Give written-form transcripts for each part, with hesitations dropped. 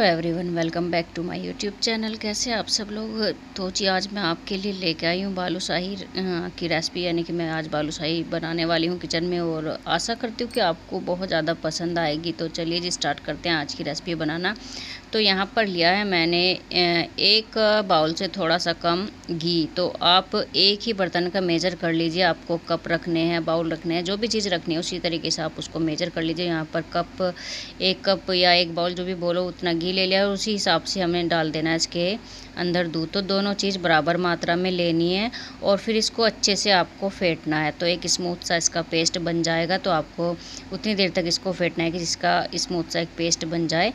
Everyone, welcome back to my YouTube channel. कैसे आप सब लोग। तो जी आज मैं आपके लिए लेके आई हूँ बालूशाही की रेसिपी, यानी कि मैं आज बालूशाही बनाने वाली हूँ किचन में, और आशा करती हूँ कि आपको बहुत ज़्यादा पसंद आएगी। तो चलिए जी स्टार्ट करते हैं आज की रेसिपी बनाना। तो यहाँ पर लिया है मैंने एक बाउल से थोड़ा सा कम घी। तो आप एक ही बर्तन का मेजर कर लीजिए, आपको कप रखने हैं, बाउल रखने हैं, जो भी चीज़ रखनी है उसी तरीके से आप उसको मेजर कर लीजिए। यहाँ पर एक कप या एक बाउल जो भी बोलो उतना घी ले लिया, और उसी हिसाब से हमें डाल देना है इसके अंदर दूध। तो दोनों चीज़ बराबर मात्रा में लेनी है और फिर इसको अच्छे से आपको फेंटना है। तो एक स्मूथ सा इसका पेस्ट बन जाएगा। तो आपको उतनी देर तक इसको फेंटना है कि जिसका स्मूथ सा एक पेस्ट बन जाए।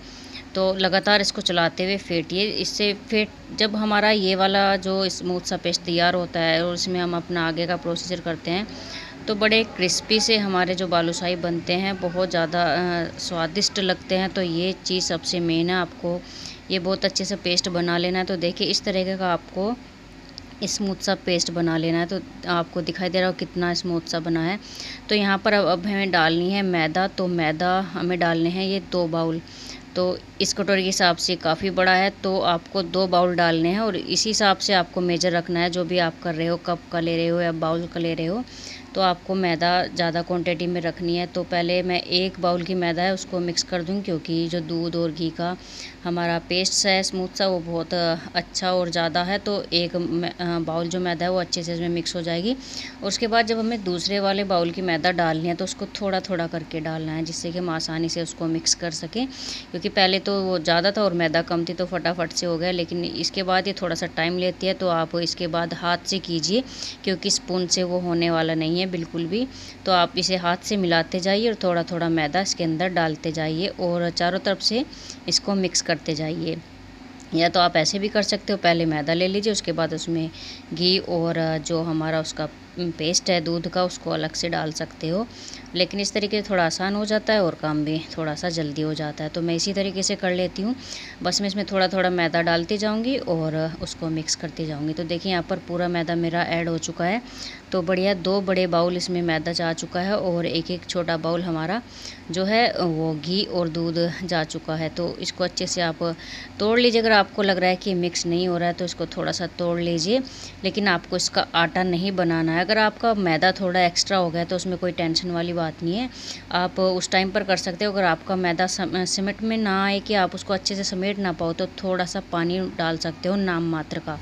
तो लगातार इसको चलाते हुए फेंटिए। इससे जब हमारा ये वाला जो स्मूथ सा पेस्ट तैयार होता है और इसमें हम अपना आगे का प्रोसीजर करते हैं, तो बड़े क्रिस्पी से हमारे जो बालूशाही बनते हैं, बहुत ज़्यादा स्वादिष्ट लगते हैं। तो ये चीज़ सबसे मेन है, आपको ये बहुत अच्छे से पेस्ट बना लेना है। तो देखिए इस तरीके का आपको स्मूथ सा पेस्ट बना लेना है। तो आपको दिखाई दे रहा हो कितना स्मूथ सा बना है। तो यहाँ पर अब हमें डालनी है मैदा। तो मैदा हमें डालने हैं ये 2 बाउल। तो इस कटोरी के हिसाब से काफ़ी बड़ा है, तो आपको 2 बाउल डालने हैं और इसी हिसाब से आपको मेजर रखना है। जो भी आप कर रहे हो, कप का ले रहे हो या बाउल का ले रहे हो, तो आपको मैदा ज़्यादा क्वांटिटी में रखनी है। तो पहले मैं 1 बाउल की मैदा है उसको मिक्स कर दूँ, क्योंकि जो दूध और घी का हमारा पेस्ट है स्मूथ सा, वो बहुत अच्छा और ज़्यादा है। तो एक बाउल जो मैदा है वो अच्छे से इसमें मिक्स हो जाएगी। और उसके बाद जब हमें दूसरे वाले बाउल की मैदा डालनी है, तो उसको थोड़ा थोड़ा करके डालना है, जिससे कि हम आसानी से उसको मिक्स कर सकें। क्योंकि पहले तो वो ज़्यादा था और मैदा कम थी, तो फटाफट से हो गया। लेकिन इसके बाद ये थोड़ा सा टाइम लेती है, तो आप इसके बाद हाथ से कीजिए, क्योंकि स्पून से वो होने वाला नहीं है बिल्कुल भी। तो आप इसे हाथ से मिलाते जाइए और थोड़ा थोड़ा मैदा इसके अंदर डालते जाइए और चारों तरफ से इसको मिक्स करते जाइए। या तो आप ऐसे भी कर सकते हो, पहले मैदा ले लीजिए, उसके बाद उसमें घी और जो हमारा उसका पेस्ट है दूध का, उसको अलग से डाल सकते हो। लेकिन इस तरीके से थोड़ा आसान हो जाता है और काम भी थोड़ा सा जल्दी हो जाता है। तो मैं इसी तरीके से कर लेती हूँ। बस मैं इसमें थोड़ा थोड़ा मैदा डालती जाऊँगी और उसको मिक्स करती जाऊँगी। तो देखिए यहाँ पर पूरा मैदा मेरा ऐड हो चुका है। तो बढ़िया 2 बड़े बाउल इसमें मैदा जा चुका है और एक एक छोटा बाउल हमारा जो है वो घी और दूध जा चुका है। तो इसको अच्छे से आप तोड़ लीजिए। अगर आपको लग रहा है कि मिक्स नहीं हो रहा है तो इसको थोड़ा सा तोड़ लीजिए, लेकिन आपको इसका आटा नहीं बनाना है। अगर आपका मैदा थोड़ा एक्स्ट्रा हो गया तो उसमें कोई टेंशन वाली बात नहीं है, आप उस टाइम पर कर सकते हो। अगर आपका मैदा सिमट में ना आए कि आप उसको अच्छे से समेट ना पाओ, तो थोड़ा सा पानी डाल सकते हो, नाम मात्र का।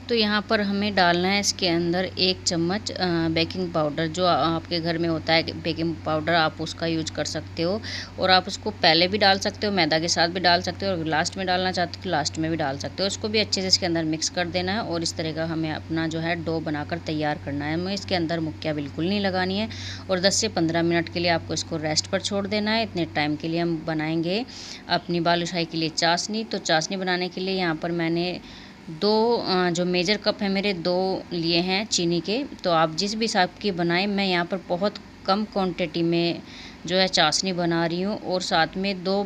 तो यहाँ पर हमें डालना है इसके अंदर 1 चम्मच बेकिंग पाउडर। जो आपके घर में होता है बेकिंग पाउडर, आप उसका यूज कर सकते हो। और आप उसको पहले भी डाल सकते हो, मैदा के साथ भी डाल सकते हो, और लास्ट में डालना चाहते हो तो लास्ट में भी डाल सकते हो। इसको भी अच्छे से इसके अंदर मिक्स कर देना है और इस तरह का हमें अपना जो है डो बनाकर तैयार करना है। हमें इसके अंदर मुक्कियाँ बिल्कुल नहीं लगानी है और 10 से 15 मिनट के लिए आपको इसको रेस्ट पर छोड़ देना है। इतने टाइम के लिए हम बनाएंगे अपनी बालूशाही के लिए चाशनी। तो चाशनी बनाने के लिए यहाँ पर मैंने 2 जो मेजर कप है मेरे 2 लिए हैं चीनी के। तो आप जिस भी हिसाब की बनाएं, मैं यहाँ पर बहुत कम क्वांटिटी में जो है चाशनी बना रही हूँ। और साथ में 2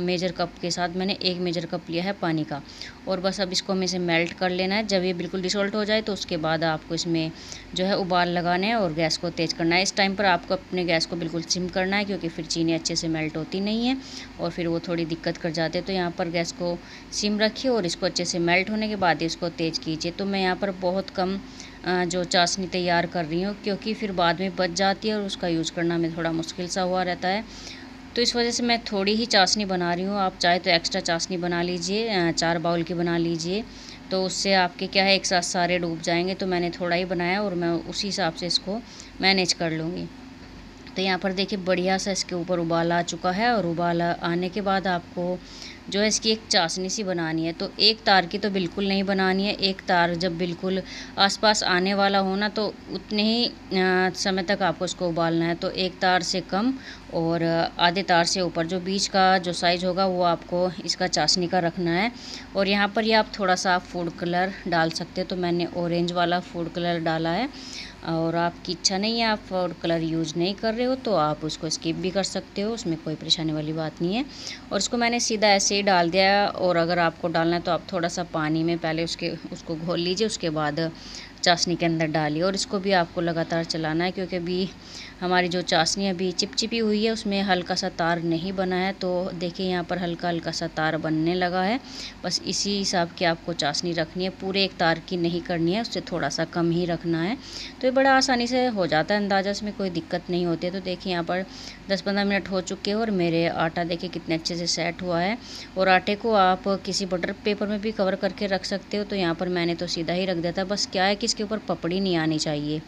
मेजर कप के साथ मैंने 1 मेजर कप लिया है पानी का। और बस अब इसको हमें इसे मेल्ट कर लेना है। जब ये बिल्कुल डिसॉल्ट हो जाए तो उसके बाद आपको इसमें जो है उबाल लगाने हैं और गैस को तेज़ करना है। इस टाइम पर आपको अपने गैस को बिल्कुल सिम करना है, क्योंकि फिर चीनी अच्छे से मेल्ट होती नहीं है और फिर वो थोड़ी दिक्कत कर जाते हैं। तो यहाँ पर गैस को सिम रखिए और इसको अच्छे से मेल्ट होने के बाद इसको तेज़ कीजिए। तो मैं यहाँ पर बहुत कम जो चाशनी तैयार कर रही हूँ, क्योंकि फिर बाद में बच जाती है और उसका यूज़ करना में थोड़ा मुश्किल सा हुआ रहता है। तो इस वजह से मैं थोड़ी ही चाशनी बना रही हूँ। आप चाहे तो एक्स्ट्रा चाशनी बना लीजिए, 4 बाउल की बना लीजिए, तो उससे आपके क्या है एक साथ सारे डूब जाएंगे। तो मैंने थोड़ा ही बनाया और मैं उसी हिसाब से इसको मैनेज कर लूँगी। तो यहाँ पर देखिए बढ़िया सा इसके ऊपर उबाल आ चुका है, और उबाल आने के बाद आपको जो है इसकी एक चाशनी सी बनानी है। तो एक तार की तो बिल्कुल नहीं बनानी है। एक तार जब बिल्कुल आसपास आने वाला हो ना, तो उतने ही समय तक आपको इसको उबालना है। तो एक तार से कम और आधे तार से ऊपर जो बीच का जो साइज़ होगा वो आपको इसका चाशनी का रखना है। और यहाँ पर ये आप थोड़ा सा फूड कलर डाल सकते हो। तो मैंने ऑरेंज वाला फूड कलर डाला है, और आपकी इच्छा नहीं है, आप फूड कलर यूज़ नहीं कर रहे हो, तो आप उसको स्किप भी कर सकते हो, उसमें कोई परेशानी वाली बात नहीं है। और इसको मैंने सीधा ऐसे ही डाल दिया। और अगर आपको डालना है तो आप थोड़ा सा पानी में पहले उसको घोल लीजिए, उसके बाद चाशनी के अंदर डालिए और इसको भी आपको लगातार चलाना है, क्योंकि अभी हमारी जो चाशनी अभी चिपचिपी हुई है उसमें हल्का सा तार नहीं बना है। तो देखिए यहाँ पर हल्का हल्का सा तार बनने लगा है। बस इसी हिसाब की आपको चाशनी रखनी है, पूरे एक तार की नहीं करनी है, उससे थोड़ा सा कम ही रखना है। तो ये बड़ा आसानी से हो जाता है अंदाज़ा, इसमें कोई दिक्कत नहीं होती है। तो देखिए यहाँ पर 10-15 मिनट हो चुके हैं और मेरे आटा देखिए कितने अच्छे से सेट हुआ है। और आटे को आप किसी बटर पेपर में भी कवर करके रख सकते हो। तो यहाँ पर मैंने तो सीधा ही रख दिया था। बस क्या है कि इसके ऊपर पपड़ी नहीं आनी चाहिए।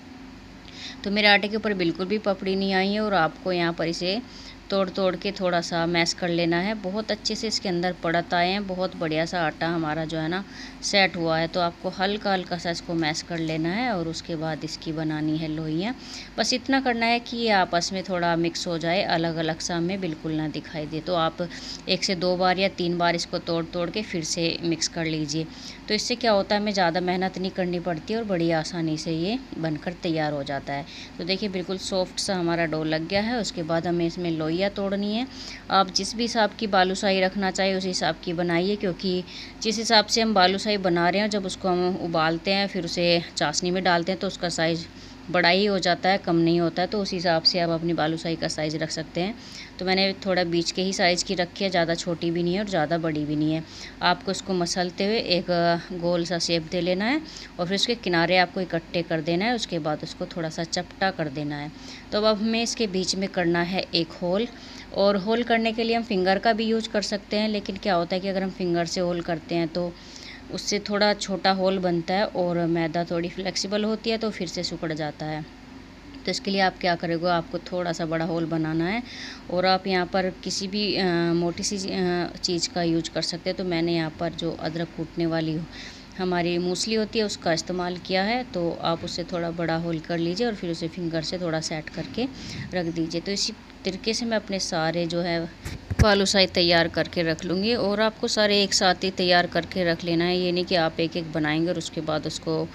तो मेरे आटे के ऊपर बिल्कुल भी पपड़ी नहीं आई है। और आपको यहाँ पर इसे तोड़ तोड़ के थोड़ा सा मैश कर लेना है। बहुत अच्छे से इसके अंदर पड़त आए हैं, बहुत बढ़िया सा आटा हमारा जो है ना सेट हुआ है। तो आपको हल्का हल्का सा इसको मैश कर लेना है और उसके बाद इसकी बनानी है लोइयाँ। बस इतना करना है कि ये आपस में थोड़ा मिक्स हो जाए, अलग अलग सा हमें बिल्कुल ना दिखाई दे। तो आप 1 से 2 बार या 3 बार इसको तोड़ तोड़ के फिर से मिक्स कर लीजिए। तो इससे क्या होता है, हमें ज़्यादा मेहनत नहीं करनी पड़ती और बड़ी आसानी से ये बनकर तैयार हो जाता है। तो देखिए बिल्कुल सॉफ्ट सा हमारा डो लग गया है। उसके बाद हमें इसमें लोइयाँ तोड़नी है। आप जिस भी हिसाब की बालूशाही रखना चाहिए उस हिसाब की बनाइए, क्योंकि जिस हिसाब से हम बालूशाही बना रहे हैं, जब उसको हम उबालते हैं फिर उसे चाशनी में डालते हैं तो उसका साइज़ बड़ा ही हो जाता है, कम नहीं होता है। तो उस हिसाब से आप अपनी बालूशाही का साइज़ रख सकते हैं। तो मैंने थोड़ा बीच के ही साइज़ की रखी है, ज़्यादा छोटी भी नहीं है और ज़्यादा बड़ी भी नहीं है। आपको इसको मसलते हुए एक गोल सा शेप दे लेना है और फिर उसके किनारे आपको इकट्ठे कर देना है। उसके बाद उसको थोड़ा सा चपटा कर देना है। तो अब हमें इसके बीच में करना है एक होल। और होल करने के लिए हम फिंगर का भी यूज कर सकते हैं, लेकिन क्या होता है कि अगर हम फिंगर से होल करते हैं तो उससे थोड़ा छोटा होल बनता है और मैदा थोड़ी फ्लेक्सिबल होती है तो फिर से सिकुड़ जाता है। तो इसके लिए आप क्या करोगे, आपको थोड़ा सा बड़ा होल बनाना है। और आप यहाँ पर किसी भी मोटी सी चीज़ का यूज कर सकते हैं। तो मैंने यहाँ पर जो अदरक कूटने वाली हमारी मूसली होती है उसका इस्तेमाल किया है। तो आप उससे थोड़ा बड़ा होल कर लीजिए और फिर उसे फिंगर से थोड़ा सेट करके रख दीजिए। तो इसी तरीके से मैं अपने सारे जो है बालूशाही तैयार करके रख लूँगी। और आपको सारे एक साथ ही तैयार करके रख लेना है, ये नहीं कि आप एक एक बनाएंगे और उसके बाद उसको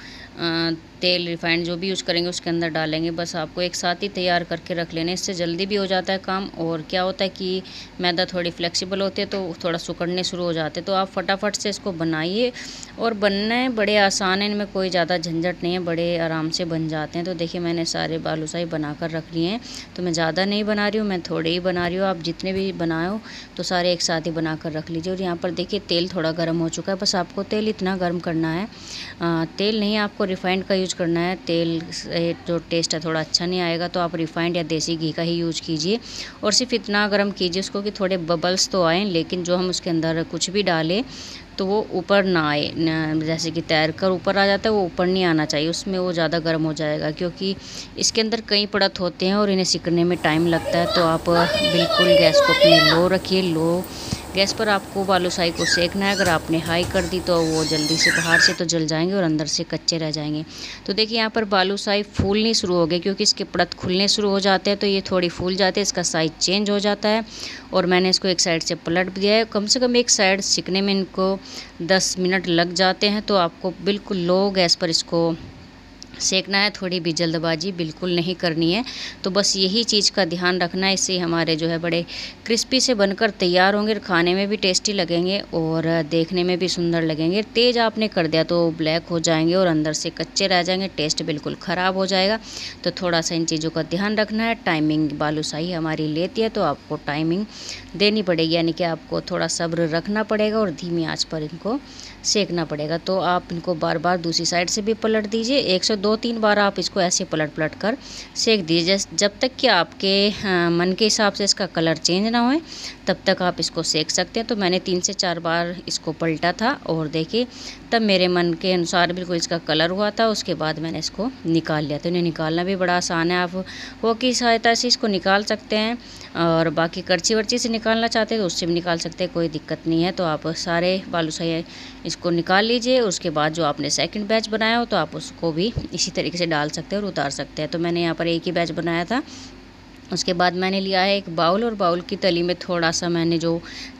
तेल रिफाइंड जो भी यूज़ करेंगे उसके अंदर डालेंगे। बस आपको एक साथ ही तैयार करके रख लेना है, इससे जल्दी भी हो जाता है काम। और क्या होता है कि मैदा थोड़ी फ्लेक्सिबल होती है तो थोड़ा सिकुड़ने शुरू हो जाते हैं। तो आप फटाफट से इसको बनाइए और बनने बड़े आसान है, इनमें कोई ज़्यादा झंझट नहीं है, बड़े आराम से बन जाते हैं। तो देखिए मैंने सारे बालूशाही बना कर रख लिए हैं। तो मैं ज़्यादा नहीं बना रही हूँ, मैं थोड़े ही बना रही हूँ। आप जितने भी बनाओ तो सारे एक साथ ही बना कर रख लीजिए। और यहाँ पर देखिए तेल थोड़ा गर्म हो चुका है। बस आपको तेल इतना गर्म करना है, तेल नहीं, आपको रिफ़ाइंड का यूज करना है। तेल से जो टेस्ट है थोड़ा अच्छा नहीं आएगा, तो आप रिफ़ाइंड या देसी घी का ही यूज कीजिए। और सिर्फ इतना गर्म कीजिए उसको कि थोड़े बबल्स तो आएँ, लेकिन जो हम उसके अंदर कुछ भी डालें तो वो ऊपर ना आए। जैसे कि तैर कर ऊपर आ जाता है, वो ऊपर नहीं आना चाहिए, उसमें वो ज़्यादा गर्म हो जाएगा। क्योंकि इसके अंदर कई परत होते हैं और इन्हें सिकने में टाइम लगता है। तो आप बिल्कुल गैस को अपने लो रखिए, लो गैस पर आपको बालूशाही को सेकना है। अगर आपने हाई कर दी तो वो जल्दी से बाहर से तो जल जाएंगे और अंदर से कच्चे रह जाएंगे। तो देखिए यहाँ पर बालूशाही फूलनी शुरू हो गई, क्योंकि इसके परत खुलने शुरू हो जाते हैं तो ये थोड़ी फूल जाते हैं, इसका साइज़ चेंज हो जाता है। और मैंने इसको एक साइड से पलट दिया है। कम से कम एक साइड सिकने में इनको 10 मिनट लग जाते हैं। तो आपको बिल्कुल लो गैस पर इसको सेकना है, थोड़ी भी जल्दबाजी बिल्कुल नहीं करनी है। तो बस यही चीज़ का ध्यान रखना है, इससे हमारे जो है बड़े क्रिस्पी से बनकर तैयार होंगे और खाने में भी टेस्टी लगेंगे और देखने में भी सुंदर लगेंगे। तेज़ आपने कर दिया तो ब्लैक हो जाएंगे और अंदर से कच्चे रह जाएंगे, टेस्ट बिल्कुल ख़राब हो जाएगा। तो थोड़ा सा इन चीज़ों का ध्यान रखना है। टाइमिंग बालूशाही हमारी लेती है तो आपको टाइमिंग देनी पड़ेगी, यानी कि आपको थोड़ा सब्र रखना पड़ेगा और धीमी आँच पर इनको सेकना पड़ेगा। तो आप इनको बार बार दूसरी साइड से भी पलट दीजिए। 1 से 2-3 बार आप इसको ऐसे पलट पलट कर सेक दीजिए, जब तक कि आपके मन के हिसाब से इसका कलर चेंज ना होए तब तक आप इसको सेक सकते हैं। तो मैंने 3 से 4 बार इसको पलटा था और देखिए तब मेरे मन के अनुसार बिल्कुल इसका कलर हुआ था। उसके बाद मैंने इसको निकाल लिया। तो इन्हें निकालना भी बड़ा आसान है, आप फोक की सहायता से इसको निकाल सकते हैं और बाकी करछी वर्ची से निकालना चाहते हैं तो उससे भी निकाल सकते हैं, कोई दिक्कत नहीं है। तो आप सारे बालूशाही इसको निकाल लीजिए। उसके बाद जो आपने सेकंड बैच बनाया हो तो आप उसको भी इसी तरीके से डाल सकते हैं और उतार सकते हैं। तो मैंने यहाँ पर एक ही बैच बनाया था। उसके बाद मैंने लिया है एक बाउल और बाउल की तली में थोड़ा सा मैंने जो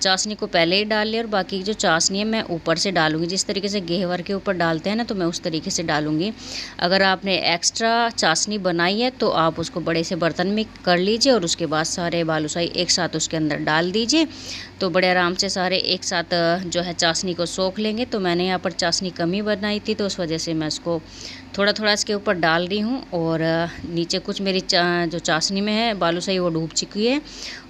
चाशनी को पहले ही डाल लिया और बाकी जो चाशनी है मैं ऊपर से डालूंगी। जिस तरीके से घेवर के ऊपर डालते हैं ना, तो मैं उस तरीके से डालूंगी। अगर आपने एक्स्ट्रा चाशनी बनाई है तो आप उसको बड़े से बर्तन में कर लीजिए और उसके बाद सारे बालूशाही एक साथ उसके अंदर डाल दीजिए। तो बड़े आराम से सारे एक साथ जो है चाशनी को सोख लेंगे। तो मैंने यहाँ पर चाशनी कम ही बनाई थी तो उस वजह से मैं उसको थोड़ा थोड़ा इसके ऊपर डाल रही हूँ। और नीचे कुछ मेरी जो चाशनी में है बालूशाही वो डूब चुकी है।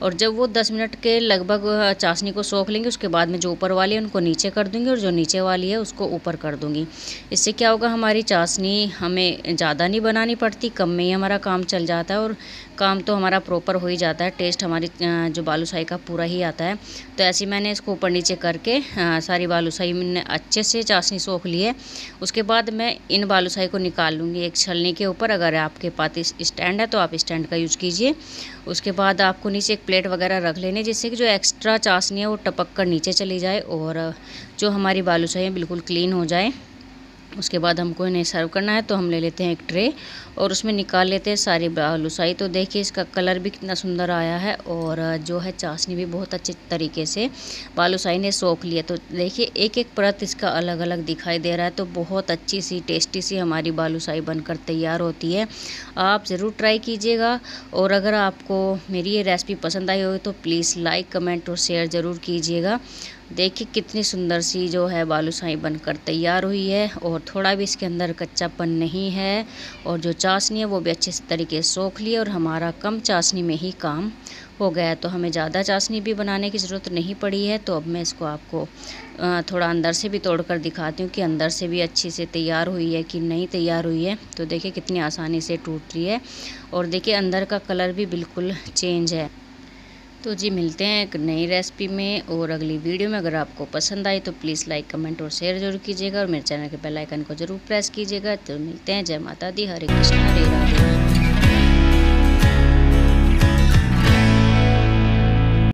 और जब वो 10 मिनट के लगभग चाशनी को सोख लेंगे उसके बाद में जो ऊपर वाली है उनको नीचे कर दूँगी और जो नीचे वाली है उसको ऊपर कर दूँगी। इससे क्या होगा, हमारी चाशनी हमें ज़्यादा नहीं बनानी पड़ती, कम में ही हमारा काम चल जाता है और काम तो हमारा प्रॉपर हो ही जाता है। टेस्ट हमारी जो बालूशाही का पूरा ही आता है। तो ऐसे मैंने इसको ऊपर नीचे करके सारी बालूशाही मैंने अच्छे से चाशनी सोख ली है। उसके बाद मैं इन बालूशाही को निकाल लूँगी एक छलनी के ऊपर। अगर आपके पास स्टैंड है तो आप स्टैंड का यूज़ कीजिए। उसके बाद आपको नीचे एक प्लेट वगैरह रख लेनी, जिससे कि जो एक्स्ट्रा चाशनी है वो टपक कर नीचे चली जाए और जो हमारी बालूशाही है बिल्कुल क्लीन हो जाए। उसके बाद हमको इन्हें सर्व करना है, तो हम ले लेते हैं एक ट्रे और उसमें निकाल लेते हैं सारी बालूशाही। तो देखिए इसका कलर भी कितना सुंदर आया है और जो है चाशनी भी बहुत अच्छे तरीके से बालूशाही ने सोख लिया। तो देखिए एक एक परत इसका अलग अलग दिखाई दे रहा है। तो बहुत अच्छी सी टेस्टी सी हमारी बालूशाही बनकर तैयार होती है। आप ज़रूर ट्राई कीजिएगा। और अगर आपको मेरी ये रेसिपी पसंद आई हो तो प्लीज़ लाइक, कमेंट और शेयर ज़रूर कीजिएगा। देखिए कितनी सुंदर सी जो है बालूशाही बनकर तैयार हुई है और थोड़ा भी इसके अंदर कच्चापन नहीं है। और जो चाशनी है वो भी अच्छे तरीके से सोख ली और हमारा कम चाशनी में ही काम हो गया। तो हमें ज़्यादा चाशनी भी बनाने की ज़रूरत नहीं पड़ी है। तो अब मैं इसको आपको थोड़ा अंदर से भी तोड़कर दिखाती हूँ कि अंदर से भी अच्छी से तैयार हुई है कि नहीं तैयार हुई है। तो देखिए कितनी आसानी से टूट रही है और देखिए अंदर का कलर भी बिल्कुल चेंज है। तो जी मिलते हैं एक नई रेसिपी में और अगली वीडियो में। अगर आपको पसंद आई तो प्लीज़ लाइक, कमेंट और शेयर जरूर कीजिएगा और मेरे चैनल के बेल आइकन को जरूर प्रेस कीजिएगा। तो मिलते हैं। जय माता दी, हरे कृष्णा, हरे राधे।